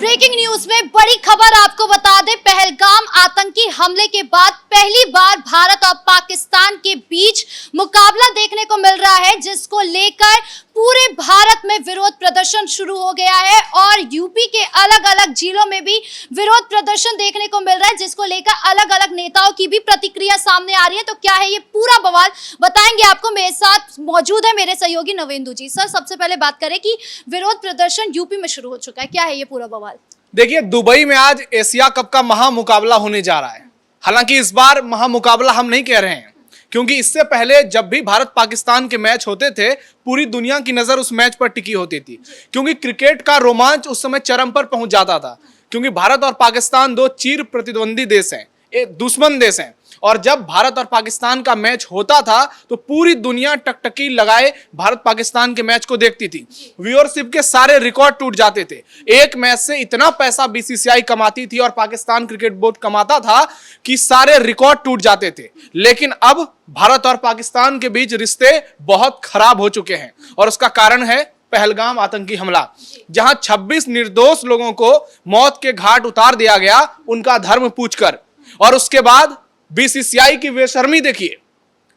Breaking news में बड़ी खबर आपको बता दें, पहलगाम आतंकी हमले के बाद पहली बार भारत और पाकिस्तान के बीच मुकाबला देखने को मिल रहा है, जिसको लेकर पूरे भारत में विरोध प्रदर्शन शुरू हो गया है और यूपी के अलग अलग जिलों में भी विरोध प्रदर्शन देखने को मिल रहा है, जिसको लेकर अलग अलग नेताओं की भी प्रतिक्रिया सामने आ रही है। तो क्या है ये पूरा बवाल, बताएंगे आपको। मेरे साथ मौजूद है मेरे सहयोगी नवेंदु जी। सर, सबसे पहले बात करें कि विरोध प्रदर्शन यूपी में शुरू हो चुका है, क्या है ये पूरा बवाल? देखिए, दुबई में आज एशिया कप का महामुकाबला होने जा रहा है। हालांकि इस बार महामुकाबला हम नहीं कह रहे हैं, क्योंकि इससे पहले जब भी भारत पाकिस्तान के मैच होते थे, पूरी दुनिया की नजर उस मैच पर टिकी होती थी, क्योंकि क्रिकेट का रोमांच उस समय चरम पर पहुंच जाता था। क्योंकि भारत और पाकिस्तान दो चिर प्रतिद्वंदी देश हैं, एक दुश्मन देश हैं, और जब भारत और पाकिस्तान का मैच होता था तो पूरी दुनिया टकटकी लगाए भारत पाकिस्तान के मैच को देखती थी। व्यूअरशिप के सारे रिकॉर्ड टूट जाते थे। एक मैच से इतना पैसा बीसीसीआई कमाती थी और पाकिस्तान क्रिकेट बोर्ड कमाता था कि सारे रिकॉर्ड टूट जाते थे। लेकिन अब भारत और पाकिस्तान के बीच रिश्ते बहुत खराब हो चुके हैं, और उसका कारण है पहलगाम आतंकी हमला, जहां 26 निर्दोष लोगों को मौत के घाट उतार दिया गया उनका धर्म पूछकर। और उसके बाद बीसीसीआई की बेशर्मी देखिए।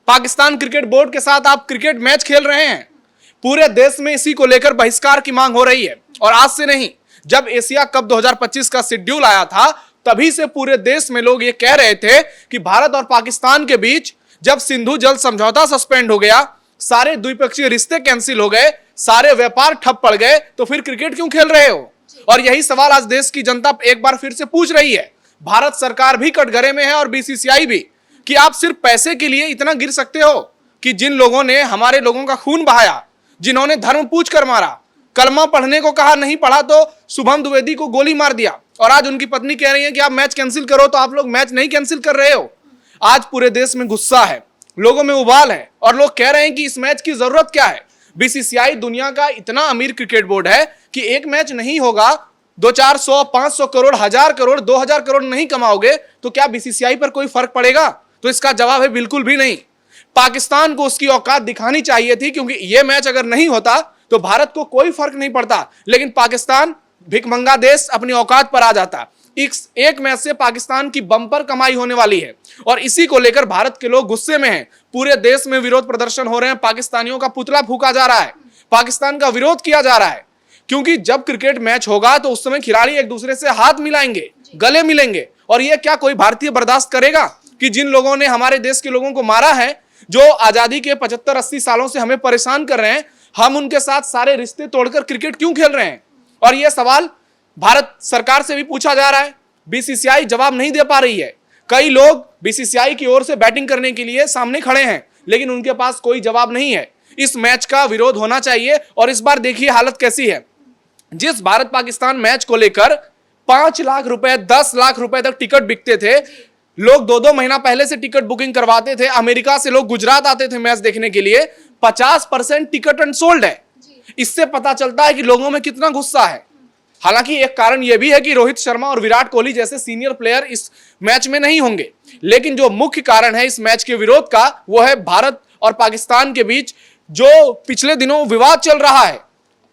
पाकिस्तान क्रिकेट बोर्ड के साथ आप क्रिकेट मैच खेल रहे हैं, पूरे देश में इसी को लेकर बहिष्कार की मांग हो रही है। और आज से नहीं, जब एशिया कप 2025 का शेड्यूल आया था तभी से पूरे देश में लोग ये कह रहे थे कि भारत और पाकिस्तान के बीच जब सिंधु जल समझौता सस्पेंड हो गया, सारे द्विपक्षीय रिश्ते कैंसिल हो गए, सारे व्यापार ठप पड़ गए, तो फिर क्रिकेट क्यों खेल रहे हो? और यही सवाल आज देश की जनता एक बार फिर से पूछ रही है। भारत सरकार भी कटघरे में है और बीसीसीआई भी, कि आप सिर्फ पैसे के लिए इतना गिर सकते हो कि जिन लोगों ने हमारे लोगों का खून बहाया, जिन्होंने धर्म पूछ कर मारा, कलमा पढ़ने को कहा, नहीं पढ़ा तो शुभम द्विवेदी को गोली मार दिया, और आज उनकी पत्नी कह रही है कि आप मैच कैंसिल करो, तो आप लोग मैच नहीं कैंसिल कर रहे हो। आज पूरे देश में गुस्सा है, लोगों में उबाल है, और लोग कह रहे हैं कि इस मैच की जरूरत क्या है। बीसीसीआई दुनिया का इतना अमीर क्रिकेट बोर्ड है कि एक मैच नहीं होगा, 200-400, 500 करोड़, 1000 करोड़, 2000 करोड़ नहीं कमाओगे तो क्या बीसीसीआई पर कोई फर्क पड़ेगा? तो इसका जवाब है बिल्कुल भी नहीं। पाकिस्तान को उसकी औकात दिखानी चाहिए थी, क्योंकि यह मैच अगर नहीं होता तो भारत को कोई फर्क नहीं पड़ता, लेकिन पाकिस्तान भिखमंगा देश अपनी औकात पर आ जाता। एक मैच से पाकिस्तान की बम्पर कमाई होने वाली है, और इसी को लेकर भारत के लोग गुस्से में हैं। पूरे देश में विरोध प्रदर्शन हो रहे हैं, पाकिस्तानियों का पुतला फूका जा रहा है, पाकिस्तान का विरोध किया जा रहा है। क्योंकि जब क्रिकेट मैच होगा तो उस समय खिलाड़ी एक दूसरे से हाथ मिलाएंगे, गले मिलेंगे, और यह क्या कोई भारतीय बर्दाश्त करेगा कि जिन लोगों ने हमारे देश के लोगों को मारा है, जो आजादी के 75-80 सालों से हमें परेशान कर रहे हैं, हम उनके साथ सारे रिश्ते तोड़कर क्रिकेट क्यों खेल रहे हैं? और यह सवाल भारत सरकार से भी पूछा जा रहा है। बीसीसीआई जवाब नहीं दे पा रही है। कई लोग बीसीसीआई की ओर से बैटिंग करने के लिए सामने खड़े हैं, लेकिन उनके पास कोई जवाब नहीं है। इस मैच का विरोध होना चाहिए। और इस बार देखिए हालत कैसी है। जिस भारत पाकिस्तान मैच को लेकर 5 लाख रुपए, 10 लाख रुपए तक टिकट बिकते थे, लोग 2-2 महीना पहले से टिकट बुकिंग करवाते थे। अमेरिका से लोग गुजरात आते थे मैच देखने के लिए। 50% टिकट अनसोल्ड है। इससे पता चलता है कि लोगों में कितना गुस्सा है। हालांकि एक कारण यह भी है कि रोहित शर्मा और विराट कोहली जैसे सीनियर प्लेयर इस मैच में नहीं होंगे, लेकिन जो मुख्य कारण है इस मैच के विरोध का, वो है भारत और पाकिस्तान के बीच जो पिछले दिनों विवाद चल रहा है।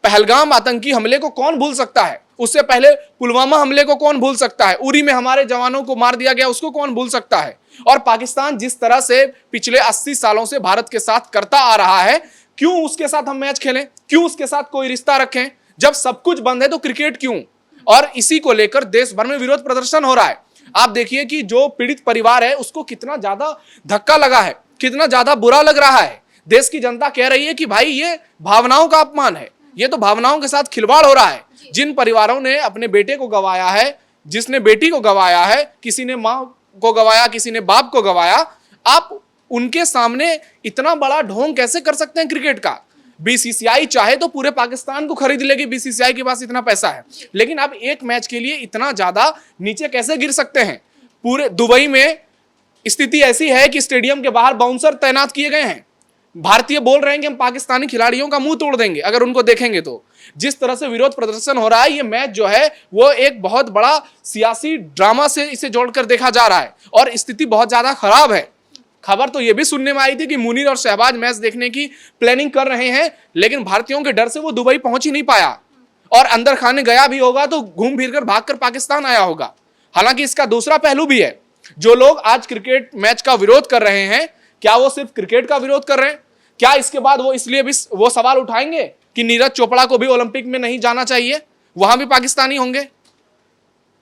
पहलगाम आतंकी हमले को कौन भूल सकता है? उससे पहले पुलवामा हमले को कौन भूल सकता है? उरी में हमारे जवानों को मार दिया गया, उसको कौन भूल सकता है? और पाकिस्तान जिस तरह से पिछले 80 सालों से भारत के साथ करता आ रहा है, क्यों उसके साथ हम मैच खेलें? क्यों उसके साथ कोई रिश्ता रखें? जब सब कुछ बंद है तो क्रिकेट क्यों? और इसी को लेकर देश भर में विरोध प्रदर्शन हो रहा है। आप देखिए कि जो पीड़ित परिवार है उसको कितना ज्यादा धक्का लगा है, कितना ज्यादा बुरा लग रहा है। देश की जनता कह रही है कि भाई ये भावनाओं का अपमान है, ये तो भावनाओं के साथ खिलवाड़ हो रहा है। जिन परिवारों ने अपने बेटे को गंवाया है, जिसने बेटी को गंवाया है, किसी ने मां को गंवाया, किसी ने बाप को गंवाया, आप उनके सामने इतना बड़ा ढोंग कैसे कर सकते हैं क्रिकेट का? बीसीसीआई चाहे तो पूरे पाकिस्तान को खरीद लेगी, बीसीसीआई के पास इतना पैसा है, लेकिन अब एक मैच के लिए इतना ज्यादा नीचे कैसे गिर सकते हैं? पूरे दुबई में स्थिति ऐसी है कि स्टेडियम के बाहर बाउंसर तैनात किए गए हैं। भारतीय बोल रहे हैं कि हम पाकिस्तानी खिलाड़ियों का मुंह तोड़ देंगे अगर उनको देखेंगे तो। जिस तरह से विरोध प्रदर्शन हो रहा है, ये मैच जो है वो एक बहुत बड़ा सियासी ड्रामा से इसे जोड़कर देखा जा रहा है, और स्थिति बहुत ज्यादा खराब है। खबर तो ये भी सुनने में आई थी कि मुनीर और शहबाज मैच देखने की प्लानिंग कर रहे हैं, लेकिन भारतीयों के डर से वो दुबई पहुंच ही नहीं पाया। और अंदर खाने गया भी होगा तो घूम फिर कर भाग कर पाकिस्तान आया होगा। हालांकि इसका दूसरा पहलू भी है। जो लोग आज क्रिकेट मैच का विरोध कर रहे हैं, क्या वो सिर्फ क्रिकेट का विरोध कर रहे हैं? क्या इसके बाद वो इसलिए भी वो सवाल उठाएंगे कि नीरज चोपड़ा को भी ओलंपिक में नहीं जाना चाहिए, वहां भी पाकिस्तानी होंगे?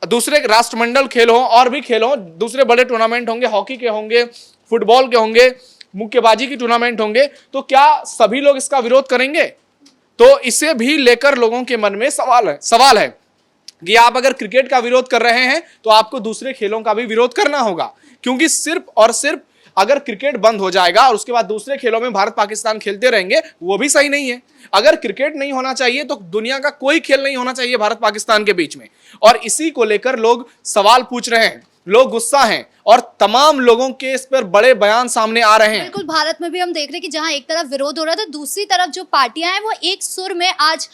दूसरे राष्ट्रमंडल खेल हो और भी खेल हो, दूसरे बड़े टूर्नामेंट होंगे, हॉकी के होंगे, फुटबॉल के होंगे, मुक्केबाजी की टूर्नामेंट होंगे, तो क्या सभी लोग इसका विरोध करेंगे? तो इसे भी लेकर लोगों के मन में सवाल है कि आप अगर क्रिकेट का विरोध कर रहे हैं तो आपको दूसरे खेलों का भी विरोध करना होगा, क्योंकि सिर्फ और सिर्फ अगर क्रिकेट बंद हो जाएगा और उसके बाद दूसरे खेलों में भारत पाकिस्तान खेलते रहेंगे, वो भी सही नहीं है। अगर क्रिकेट नहीं होना चाहिए तो दुनिया का कोई खेल नहीं होना चाहिए भारत पाकिस्तान के बीच में। और इसी को लेकर लोग सवाल पूछ रहे हैं, लोग गुस्सा हैं और तमाम लोगों के इस पर बड़े बयान सामने आ रहे हैं। बिल्कुल, भारत में भी हम देख रहे हैं कि जहां एक तरफ विरोध हो रहा था, दूसरी तरफ जो पार्टियां हैं वो एक सुर में आज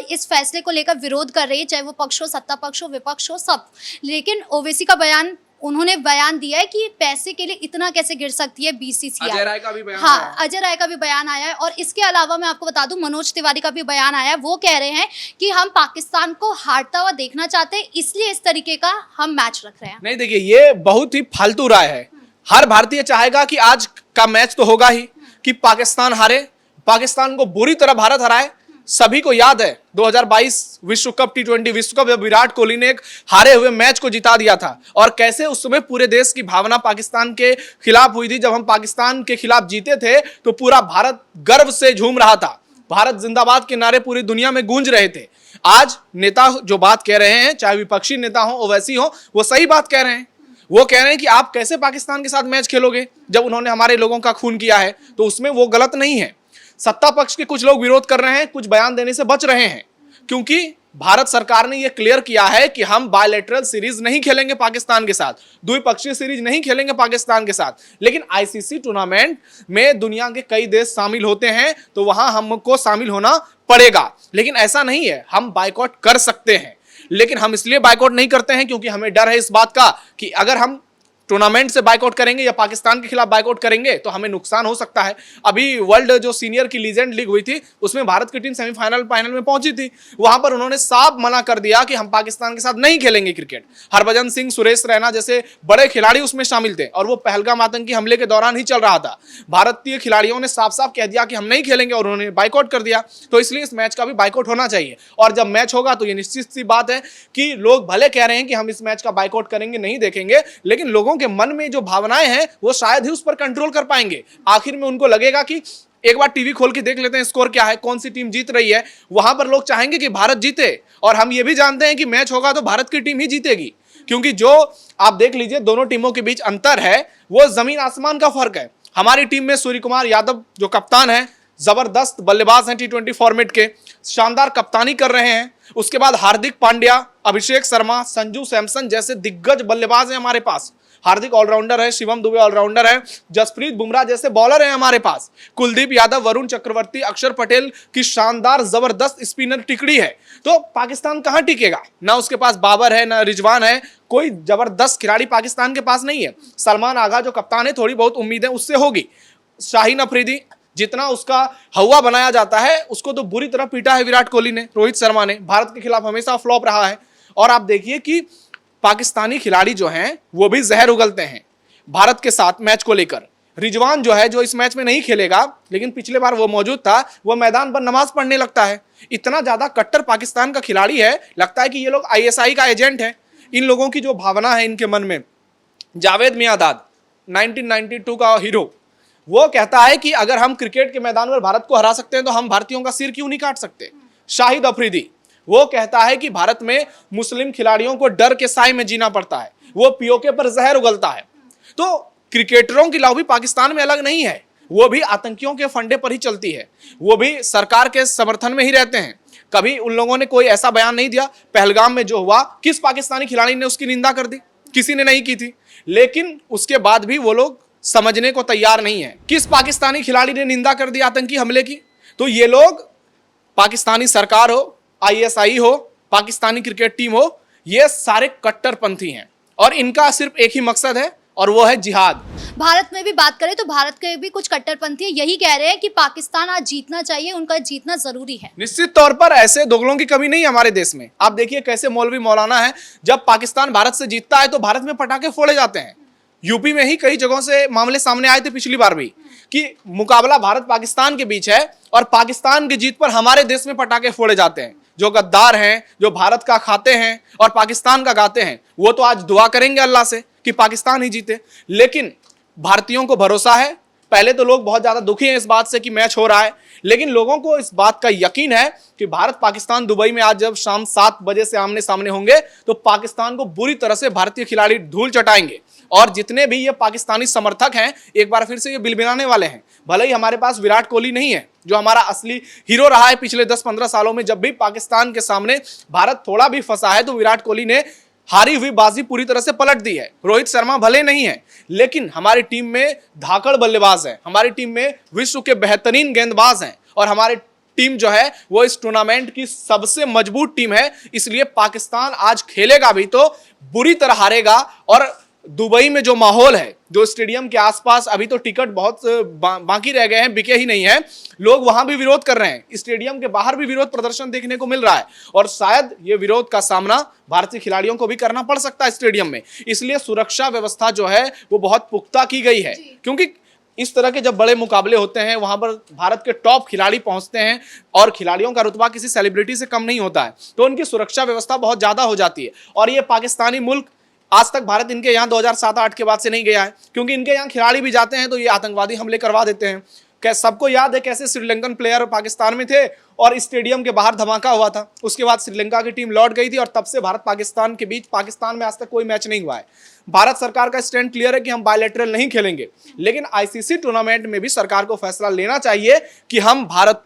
इस फैसले को लेकर विरोध कर रही है, चाहे वो पक्ष हो, सत्ता पक्ष हो, विपक्ष हो, सब। लेकिन ओवैसी का बयान, उन्होंने बयान दिया है कि पैसे के लिए इतना कैसे गिर सकती है बीसीसीआई। अजय राय का भी बयान हाँ, अजय राय का भी बयान आया है। और इसके अलावा मैं आपको बता दूं, मनोज तिवारी का भी बयान आया है। वो कह रहे हैं कि हम पाकिस्तान को हारता हुआ देखना चाहते हैं, इसलिए इस तरीके का हम मैच रख रहे हैं। नहीं, देखिए, ये बहुत ही फालतू राय है। हर भारतीय चाहेगा कि आज का मैच तो होगा ही, कि पाकिस्तान हारे, पाकिस्तान को बुरी तरह भारत हराए। सभी को याद है 2022 विश्व कप, T20 विश्व कप, जब विराट कोहली ने एक हारे हुए मैच को जिता दिया था, और कैसे उस समय पूरे देश की भावना पाकिस्तान के खिलाफ हुई थी। जब हम पाकिस्तान के खिलाफ जीते थे तो पूरा भारत गर्व से झूम रहा था, भारत जिंदाबाद के नारे पूरी दुनिया में गूंज रहे थे। आज नेता जो बात कह रहे हैं, चाहे विपक्षी नेता हो, ओवैसी हो, वो सही बात कह रहे हैं। वो कह रहे हैं कि आप कैसे पाकिस्तान के साथ मैच खेलोगे जब उन्होंने हमारे लोगों का खून किया है, तो उसमें वो गलत नहीं है। सत्ता पक्ष के कुछ लोग विरोध कर रहे हैं, कुछ बयान देने से बच रहे हैं, क्योंकि भारत सरकार ने यह क्लियर किया है कि हम बायलैटरल सीरीज नहीं खेलेंगे पाकिस्तान के साथ, द्विपक्षीय सीरीज नहीं खेलेंगे पाकिस्तान के साथ। लेकिन आईसीसी टूर्नामेंट में दुनिया के कई देश शामिल होते हैं, तो वहां हमको शामिल होना पड़ेगा। लेकिन ऐसा नहीं है, हम बायकॉट कर सकते हैं, लेकिन हम इसलिए बायकॉट नहीं करते हैं क्योंकि हमें डर है इस बात का कि अगर हम टूर्नामेंट से बायकॉट करेंगे या पाकिस्तान के खिलाफ बायकॉट करेंगे तो हमें नुकसान हो सकता है। अभी वर्ल्ड जो सीनियर की लीजेंड लीग हुई थी, उसमें भारत की टीम सेमीफाइनल फाइनल में पहुंची थी। वहां पर उन्होंने साफ मना कर दिया कि हम पाकिस्तान के साथ नहीं खेलेंगे क्रिकेट। हरभजन सिंह, सुरेश रैना जैसे बड़े खिलाड़ी उसमें शामिल थे, और वो पहलगाम आतंकी हमले के दौरान ही चल रहा था। भारतीय खिलाड़ियों ने साफ साफ कह दिया कि हम नहीं खेलेंगे और उन्होंने बायकॉट कर दिया। तो इसलिए इस मैच का भी बायकॉट होना चाहिए। और जब मैच होगा तो ये निश्चित सी बात है कि लोग भले कह रहे हैं कि हम इस मैच का बायकॉट करेंगे, नहीं देखेंगे, लेकिन लोगों के मन में जो भावनाएं हैं वो शायद ही उस पर कंट्रोल कर पाएंगे। आखिर में उनको लगेगा कि एक बार टीवी खोल के देख लेते हैं स्कोर क्या है, कौन सी टीम जीत रही है। वहां पर लोग चाहेंगे कि भारत जीते, और हम ये भी जानते हैं कि मैच होगा तो भारत की टीम ही जीतेगी, क्योंकि जो आप देख लीजिए दोनों टीमों के बीच अंतर है वो जमीन आसमान का फर्क है। हमारी टीम में सूर्य कुमार यादव जो कप्तान है, जबरदस्त बल्लेबाज हैं, T20 फॉर्मेट के शानदार कप्तानी कर रहे हैं। उसके बाद हार्दिक पांड्या, अभिषेक शर्मा, संजू सैमसन जैसे दिग्गज बल्लेबाज हैं हमारे पास। हार्दिक ऑलराउंडर है, शिवम दुबे ऑलराउंडर है, जसप्रीत बुमराह जैसे बॉलर हैं हमारे पास, कुलदीप यादव, वरुण चक्रवर्ती, अक्षर पटेल की शानदार जबरदस्त स्पिनर टिकड़ी है। तो पाकिस्तान कहां टिकेगा? ना उसके पास बाबर है, ना रिजवान है, कोई जबरदस्त खिलाड़ी पाकिस्तान के पास नहीं है। सलमान आगा जो कप्तान है, थोड़ी बहुत उम्मीदें उससे होगी। शाहीन अफरीदी, जितना उसका हवा बनाया जाता है, उसको तो बुरी तरह पीटा है विराट कोहली ने, रोहित शर्मा ने। भारत के खिलाफ हमेशा फ्लॉप रहा है। और आप देखिए कि पाकिस्तानी खिलाड़ी जो हैं वो भी जहर उगलते हैं भारत के साथ मैच को लेकर। रिजवान जो है, जो इस मैच में नहीं खेलेगा, लेकिन पिछले बार वो मौजूद था, वो मैदान पर नमाज पढ़ने लगता है। इतना ज्यादा कट्टर पाकिस्तान का खिलाड़ी है, लगता है कि ये लोग ISI का एजेंट है। इन लोगों की जो भावना है इनके मन में, जावेद मियांदाद 1992 का हीरो, वो कहता है कि अगर हम क्रिकेट के मैदान में भारत को हरा सकते हैं तो हम भारतीयों का सिर क्यों नहीं काट सकते। शाहिद अफरीदी, वो कहता है कि भारत में मुस्लिम खिलाड़ियों को डर के साए में जीना पड़ता है, वो POK पर जहर उगलता है। तो क्रिकेटरों की लॉबी पाकिस्तान में अलग नहीं है, वो भी आतंकियों के फंडे पर ही चलती है, वो भी सरकार के समर्थन में ही रहते हैं। कभी उन लोगों ने कोई ऐसा बयान नहीं दिया। पहलगाम में जो हुआ, किस पाकिस्तानी खिलाड़ी ने उसकी निंदा कर दी? किसी ने नहीं की थी। लेकिन उसके बाद भी वो लोग समझने को तैयार नहीं है। किस पाकिस्तानी खिलाड़ी ने निंदा कर दी आतंकी हमले की? तो ये लोग, पाकिस्तानी सरकार हो, ISI हो, पाकिस्तानी क्रिकेट टीम हो, ये सारे कट्टरपंथी हैं और इनका सिर्फ एक ही मकसद है और वो है जिहाद। भारत में भी बात करें तो भारत के भी कुछ कट्टरपंथी यही कह रहे हैं कि पाकिस्तान आज जीतना चाहिए, उनका जीतना जरूरी है। निश्चित तौर पर ऐसे दोगलों की कमी नहीं है हमारे देश में। आप देखिए कैसे मौलवी मौलाना है, जब पाकिस्तान भारत से जीतता है तो भारत में पटाखे फोड़े जाते हैं। यूपी में ही कई जगहों से मामले सामने आए थे पिछली बार भी कि मुकाबला भारत पाकिस्तान के बीच है और पाकिस्तान की जीत पर हमारे देश में पटाखे फोड़े जाते हैं। जो गद्दार हैं, जो भारत का खाते हैं और पाकिस्तान का गाते हैं, वो तो आज दुआ करेंगे अल्लाह से कि पाकिस्तान ही जीते। लेकिन भारतीयों को भरोसा है, पहले तो लोग बहुत ज्यादा दुखी हैं इस बात से कि मैच हो रहा है, लेकिन लोगों को इस बात का यकीन है कि भारत पाकिस्तान दुबई में आज जब शाम 7 बजे से आमने सामने होंगे तो पाकिस्तान को बुरी तरह से भारतीय खिलाड़ी धूल चटाएंगे। और जितने भी ये पाकिस्तानी समर्थक हैं एक बार फिर से ये बिलबिलाने वाले हैं। भले ही हमारे पास विराट कोहली नहीं है जो हमारा असली हीरो रहा है पिछले 10-15 सालों में, जब भी पाकिस्तान के सामने भारत थोड़ा भी फंसा है तो विराट कोहली ने हारी हुई बाजी पूरी तरह से पलट दी है। रोहित शर्मा भले नहीं है, लेकिन हमारी टीम में धाकड़ बल्लेबाज हैं, हमारी टीम में विश्व के बेहतरीन गेंदबाज हैं और हमारी टीम जो है वो इस टूर्नामेंट की सबसे मजबूत टीम है। इसलिए पाकिस्तान आज खेलेगा भी तो बुरी तरह हारेगा। और दुबई में जो माहौल है, जो स्टेडियम के आसपास अभी तो टिकट बहुत बाकी रह गए हैं, बिके ही नहीं है, लोग वहां भी विरोध कर रहे हैं। स्टेडियम के बाहर भी विरोध प्रदर्शन देखने को मिल रहा है और शायद ये विरोध का सामना भारतीय खिलाड़ियों को भी करना पड़ सकता है स्टेडियम में। इसलिए सुरक्षा व्यवस्था जो है वो बहुत पुख्ता की गई है, क्योंकि इस तरह के जब बड़े मुकाबले होते हैं वहां पर भारत के टॉप खिलाड़ी पहुंचते हैं और खिलाड़ियों का रुतबा किसी सेलिब्रिटी से कम नहीं होता है, तो उनकी सुरक्षा व्यवस्था बहुत ज्यादा हो जाती है। और ये पाकिस्तानी मुल्क, आज तक भारत इनके यहाँ 2007-8 के बाद से नहीं गया है, क्योंकि इनके यहाँ खिलाड़ी भी जाते हैं तो ये आतंकवादी हमले करवा देते हैं। सबको याद है कैसे श्रीलंकन प्लेयर पाकिस्तान में थे और स्टेडियम के बाहर धमाका हुआ था। उसके बाद श्रीलंका की टीम लौट गई थी और तब से भारत पाकिस्तान के बीच पाकिस्तान में आज तक कोई मैच नहीं हुआ है। भारत सरकार का स्टैंड क्लियर है कि हम बायलैटरल नहीं खेलेंगे, लेकिन आईसीसी टूर्नामेंट में भी सरकार को फैसला लेना चाहिए कि हम भारत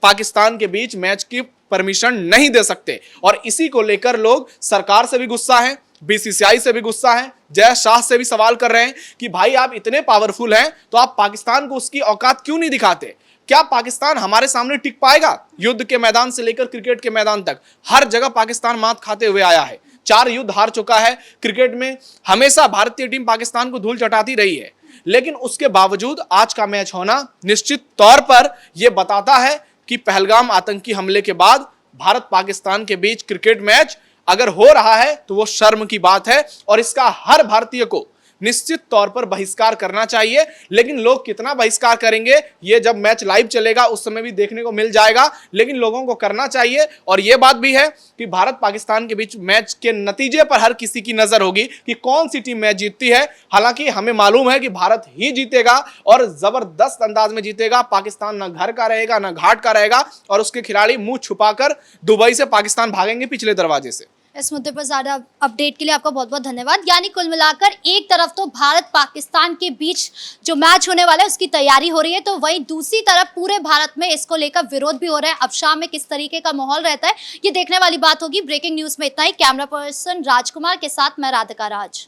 पाकिस्तान के बीच मैच की परमिशन नहीं दे सकते। और इसी को लेकर लोग सरकार से भी गुस्सा है, बीसीसीआई से भी गुस्सा है, जय शाह से भी सवाल कर रहे हैं कि भाई आप इतने पावरफुल हैं तो आप पाकिस्तान को उसकी औकात क्यों नहीं दिखाते? क्या पाकिस्तान हमारे सामने टिक पाएगा? युद्ध के मैदान से लेकर क्रिकेट के मैदान तक हर जगह पाकिस्तान मात खाते हुए आया है, 4 युद्ध हार चुका है। क्रिकेट में हमेशा भारतीय टीम पाकिस्तान को धूल चटाती रही है, लेकिन उसके बावजूद आज का मैच होना निश्चित तौर पर यह बताता है कि पहलगाम आतंकी हमले के बाद भारत पाकिस्तान के बीच क्रिकेट मैच अगर हो रहा है तो वो शर्म की बात है और इसका हर भारतीय को निश्चित तौर पर बहिष्कार करना चाहिए। लेकिन लोग कितना बहिष्कार करेंगे ये जब मैच लाइव चलेगा उस समय भी देखने को मिल जाएगा, लेकिन लोगों को करना चाहिए। और ये बात भी है कि भारत पाकिस्तान के बीच मैच के नतीजे पर हर किसी की नजर होगी कि कौन सी टीम मैच जीतती है। हालांकि हमें मालूम है कि भारत ही जीतेगा और जबरदस्त अंदाज में जीतेगा। पाकिस्तान ना घर का रहेगा ना घाट का रहेगा और उसके खिलाड़ी मुंह छुपाकर दुबई से पाकिस्तान भागेंगे पिछले दरवाजे से। इस मुद्दे पर ज्यादा अपडेट के लिए आपका बहुत बहुत धन्यवाद। यानी कुल मिलाकर एक तरफ तो भारत पाकिस्तान के बीच जो मैच होने वाला है उसकी तैयारी हो रही है, तो वहीं दूसरी तरफ पूरे भारत में इसको लेकर विरोध भी हो रहा है। अब शाम में किस तरीके का माहौल रहता है ये देखने वाली बात होगी। ब्रेकिंग न्यूज में इतना ही। कैमरा पर्सन राजकुमार के साथ मैं राधिका राज।